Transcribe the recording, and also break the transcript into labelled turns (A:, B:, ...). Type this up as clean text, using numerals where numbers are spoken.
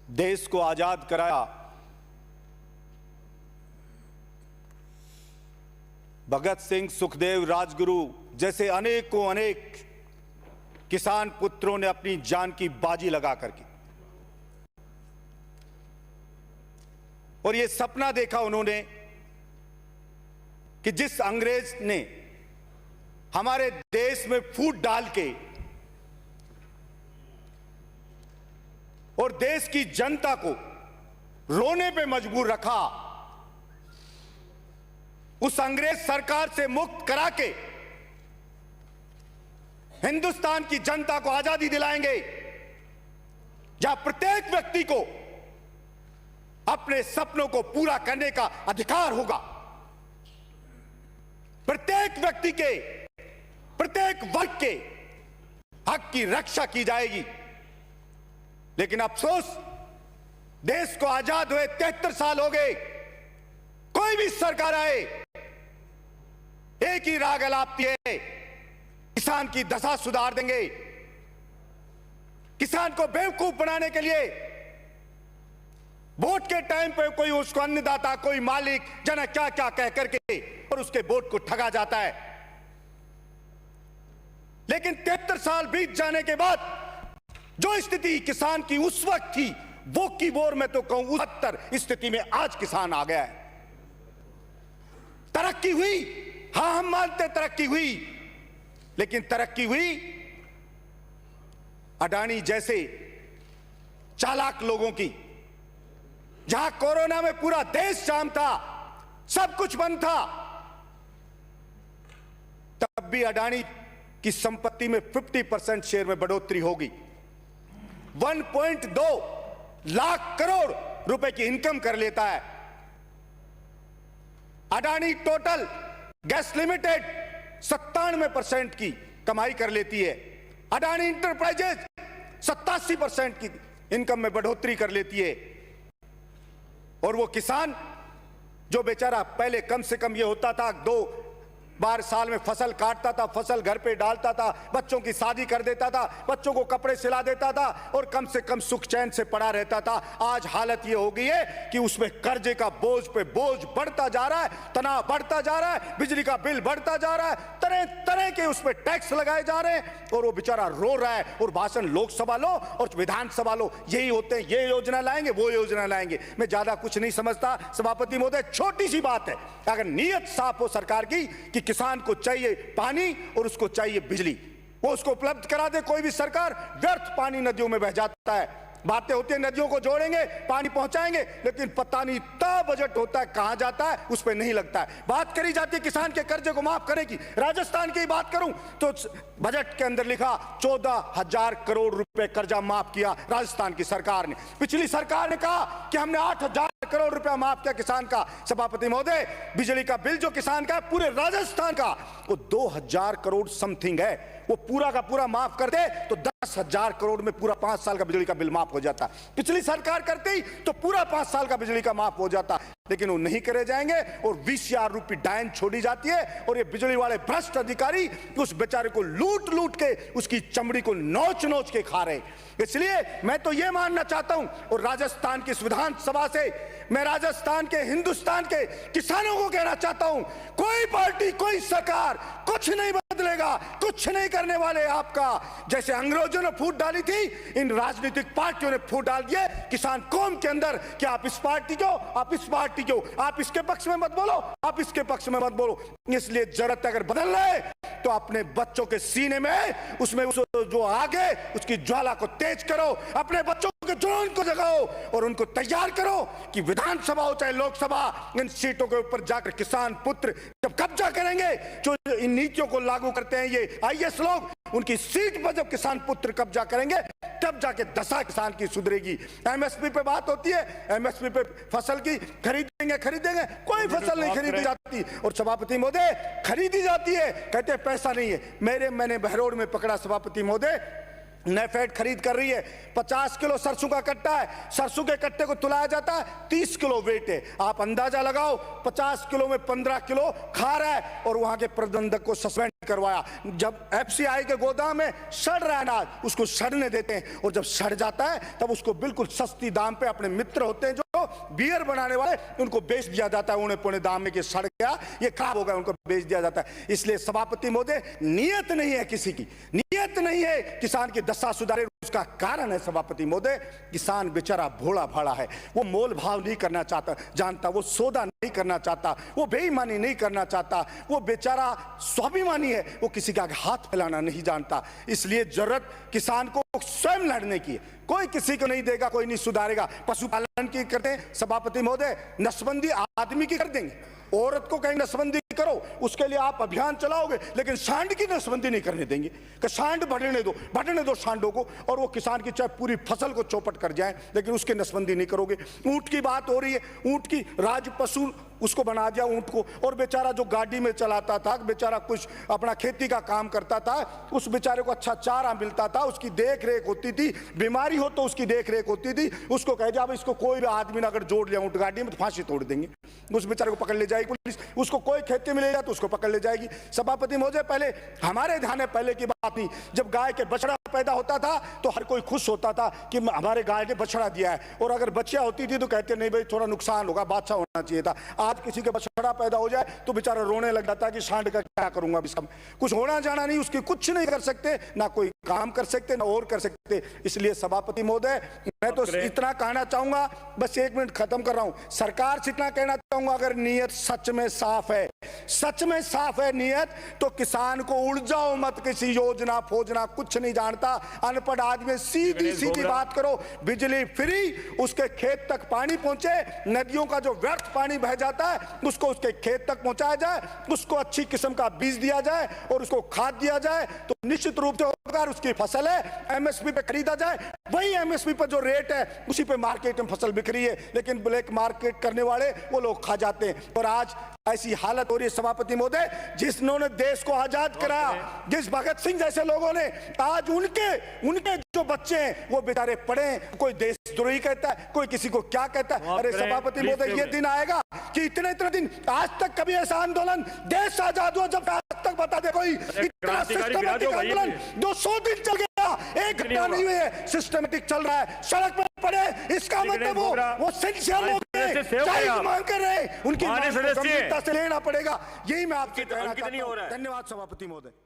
A: देश को आजाद कराया। भगत सिंह, सुखदेव, राजगुरु जैसे अनेकों अनेक किसान पुत्रों ने अपनी जान की बाजी लगा करके और ये सपना देखा उन्होंने कि जिस अंग्रेज ने हमारे देश में फूट डाल के और देश की जनता को रोने पे मजबूर रखा, उस अंग्रेज सरकार से मुक्त करा के हिंदुस्तान की जनता को आजादी दिलाएंगे, जहां प्रत्येक व्यक्ति को अपने सपनों को पूरा करने का अधिकार होगा। प्रत्येक व्यक्ति के, प्रत्येक वर्ग के हक की रक्षा की जाएगी। लेकिन अफसोस, देश को आजाद हुए 73 साल हो गए, कोई भी सरकार आए एक ही राग अलापती है, किसान की दशा सुधार देंगे। किसान को बेवकूफ बनाने के लिए वोट के टाइम पे कोई उसको अन्नदाता, कोई मालिक, जाने क्या क्या कह करके और उसके वोट को ठगा जाता है। लेकिन 73 साल बीत जाने के बाद जो स्थिति किसान की उस वक्त थी, वो की बोर में तो कहूं 69 स्थिति में आज किसान आ गया है। तरक्की हुई, हां हम मानते तरक्की हुई, लेकिन तरक्की हुई अडानी जैसे चालाक लोगों की। जहां कोरोना में पूरा देश जाम था, सब कुछ बंद था, तब भी अडानी की संपत्ति में 50% शेयर में बढ़ोतरी होगी। 1.2 लाख करोड़ रुपए की इनकम कर लेता है अडानी। टोटल गैस लिमिटेड 97% की कमाई कर लेती है। अडानी इंटरप्राइजेज 87% की इनकम में बढ़ोतरी कर लेती है। और वो किसान जो बेचारा पहले कम से कम ये होता था 2 बार साल में फसल काटता था, फसल घर पे डालता था, बच्चों की शादी कर देता था, बच्चों को कपड़े सिला देता था और कम से कम सुख चैन से पड़ा रहता था। आज हालत ये हो गई है कि उसमें कर्जे का बोझ पे बोझ बढ़ता जा रहा है, तनाव बढ़ता जा रहा है, बिजली का बिल बढ़ता जा रहा है, तरह तरह के उस पर टैक्स लगाए जा रहे हैं और वो बेचारा रो रहा है। और भाषण लोकसभा लो और विधानसभा लो, यही होते हैं, ये योजना लाएंगे, वो योजना लाएंगे। मैं ज्यादा कुछ नहीं समझता सभापति महोदय, छोटी सी बात है, अगर नीयत साफ हो सरकार की कि किसान को चाहिए पानी और उसको चाहिए बिजली, वो उसको उपलब्ध करा दे कोई भी सरकार। व्यर्थ पानी नदियों में बह जाता है, बातें होती है नदियों को जोड़ेंगे, पानी पहुंचाएंगे, लेकिन पता नहीं इतना बजट होता है कहां जाता है, उस पर नहीं लगता है। बात करी जाती है किसान के कर्जे को माफ करेगी। राजस्थान की बात करूं तो बजट के अंदर लिखा 14,000 करोड़ रुपए कर्जा माफ किया राजस्थान की सरकार ने। पिछली सरकार ने कहा कि हमने 8,000 करोड़ रुपया माफ किया किसान का। सभापति महोदय, बिजली का बिल जो किसान का है पूरे राजस्थान का, वो 2,000 करोड़ समथिंग है। वो पूरा का पूरा माफ कर दे तो 10,000 करोड़ में पूरा 5 साल का बिजली का बिल माफ हो जाता। पिछली सरकार करते ही तो पूरा 5 साल का बिजली का माफ हो जाता, लेकिन वो नहीं करे जाएंगे और 20,000 रुपये डायन छोड़ी जाती है। और ये बिजली वाले भ्रष्ट अधिकारी उस बेचारे को लूट लूट के उसकी चमड़ी को नोच नोच के खा रहे। इसलिए मैं तो ये मानना चाहता हूं और राजस्थान की विधानसभा से मैं राजस्थान के, हिंदुस्तान के किसानों को कहना चाहता हूं, कोई पार्टी, कोई सरकार कुछ नहीं बदलेगा, कुछ नहीं करने वाले आपका। जैसे अंग्रेजों ने फूट डाली थी, इन राजनीतिक पार्टियों ने फूट डाल दिए किसान कौम के अंदर कि आप इस पार्टी को, आप इस पार्टी को, आप इसके पक्ष में मत बोलो, आप इसके पक्ष में मत बोलो। इसलिए जरूरत अगर बदलना है तो अपने बच्चों के सीने में उसमें जो आगे उसकी ज्वाला को तेज करो, अपने बच्चों के जुनून को जगाओ और उनको तैयार करो कि विधानसभा हो चाहे लोकसभा, इन सीटों के ऊपर जाकर किसान पुत्र जब कब्जा करेंगे, जो इन नीतियों को लागू करते हैं ये आईएएस लोग, उनकी सीट पर जब किसान पुत्र कब्जा करेंगे तब जाके दशा किसान की सुधरेगी। एमएसपी पे बात होती है, एमएसपी पे फसल की खरीदेंगे, कोई फसल नहीं खरीदी जाती। और सभापति महोदय, खरीदी जाती है, कहते हैं पैसा नहीं है। मैंने बहरोड में पकड़ा सभापति महोदय, नेफेड खरीद कर रही है। 50 किलो सरसों का कट्टा है, सरसों के कट्टे को तुलाया जाता है, 30 किलो वेट है। आप अंदाजा लगाओ 50 किलो में 15 किलो खा रहा है। और वहां के प्रबंधक को सस्पेंड करवाया। जब एफसीआई के गोदाम में सड़ रहा है अनाज, उसको सड़ने देते हैं, और जब सड़ जाता है तब उसको बिल्कुल सस्ती दाम पे अपने मित्र होते हैं जो बियर बनाने वाले, उनको बेच दिया जाता है उन्हें पौने दाम में कि सड़ गया, ये खराब हो गया, उनको बेच दिया जाता है। इसलिए सभापति महोदय, नियत नहीं है किसी की, नियत नहीं है किसान की दशा सुधारे। उसका कारण है सभापति महोदय, किसान बेचारा भोला भाला है, वो मोल भाव नहीं करना चाहता जानता, वो सौदा नहीं करना चाहता, वो बेईमानी नहीं करना चाहता, वो बेचारा स्वाभिमानी है, वो किसी का हाथ फैलाना नहीं जानता। इसलिए जरूरत किसान को स्वयं लड़ने की है, कोई किसी को नहीं देगा, कोई नहीं सुधारेगा। पशुपालन की करते हैं सभापति महोदय, नसबंदी आदमी की कर देंगे, औरत को कहीं नसबंदी करो, उसके लिए आप अभियान चलाओगे, लेकिन सांड की नसबंदी नहीं करने देंगे कि सांड बढ़ने दो सांडों को, और वो किसान की चाहे पूरी फसल को चौपट कर जाए, लेकिन उसकी नसबंदी नहीं करोगे। ऊंट की बात हो रही है, ऊंट की राज पशु उसको बना दिया ऊंट को, और बेचारा जो गाड़ी में चलाता था, बेचारा कुछ अपना खेती का काम करता था, उस बेचारे को अच्छा चारा मिलता था, उसकी देख रेख होती थी, बीमारी हो तो उसकी देख रेख होती थी। उसको कह दिया इसको कोई भी आदमी ने अगर जोड़ लिया ऊंट गाड़ी में तो फांसी तोड़ देंगे, उस बेचारे को पकड़ ले जाएगी पुलिस। उसको कोई खेती मिलेगा तो उसको पकड़ ले जाएगी। सभापति महोदय, पहले हमारे ध्यान है, पहले की बात नहीं, जब गाय के बछड़ा पैदा होता था तो हर कोई खुश होता था कि हमारे गाय ने बछड़ा दिया है, और अगर बच्चियां होती थी तो कहते नहीं भाई थोड़ा नुकसान होगा, बादशाह होना चाहिए था। आज किसी के बछड़ा पैदा हो जाए तो बेचारा रोने लग जाता है कि सांड का क्या करूंगा, भी सब कुछ होना जाना नहीं, उसकी कुछ नहीं कर सकते, ना कोई काम कर सकते, ना और कर सकते। इसलिए सभापति महोदय, मैं तो इतना कहना चाहूंगा, बस 1 मिनट खत्म कर रहा हूं, सरकार से इतना कहना चाहूंगा, अगर नीयत सच में साफ है, सच में साफ है नीयत, तो किसान को उड़ जाओ मत, किसी योजना फोजना कुछ नहीं जानता, अनपढ़ आदमी, सीधी सीधी बात करो, बिजली फ्री, उसके खेत तक पानी पहुंचे, नदियों का जो व्यर्थ पानी बह जाता है उसको उसके खेत तक पहुंचाया जाए, उसको अच्छी किस्म का बीज दिया जाए और उसको खाद दिया जाए, तो निश्चित रूप से अगर उसकी फसल है एमएसपी पे खरीदा जाए, वही एमएसपी पर जो रेट है उसी पे मार्केट में फसल बिक रही है, लेकिन ब्लैक मार्केट करने वाले वो लोग खा जाते हैं। और आज ऐसी हालत हो रही है सभापति महोदय, जिन्होंने देश को आजाद कराया, जिस भगत सिंह जैसे लोगों ने, आज उनके जो बच्चे हैं वो बेचारे पढ़े, कोई देशद्रोही कहता है, कोई किसी को क्या कहता है। अरे सभापति महोदय, ये दिन आएगा कि इतने दिन, आज तक कभी ऐसा आंदोलन देश आजाद हुआ जब आज तक बता दे कोई, इतना सिस्टमेटिक आंदोलन 200 दिन चल गया, एक घंटा नहीं हुई है, सिस्टमेटिक चल रहा है, सड़क पर पड़े, इसका मतलब वो सिंसियर लोग मांग कर रहे हैं, उनकी गंभीरता से लेना पड़ेगा। यही मैं आपसे कहना चाहता हूं। धन्यवाद सभापति महोदय।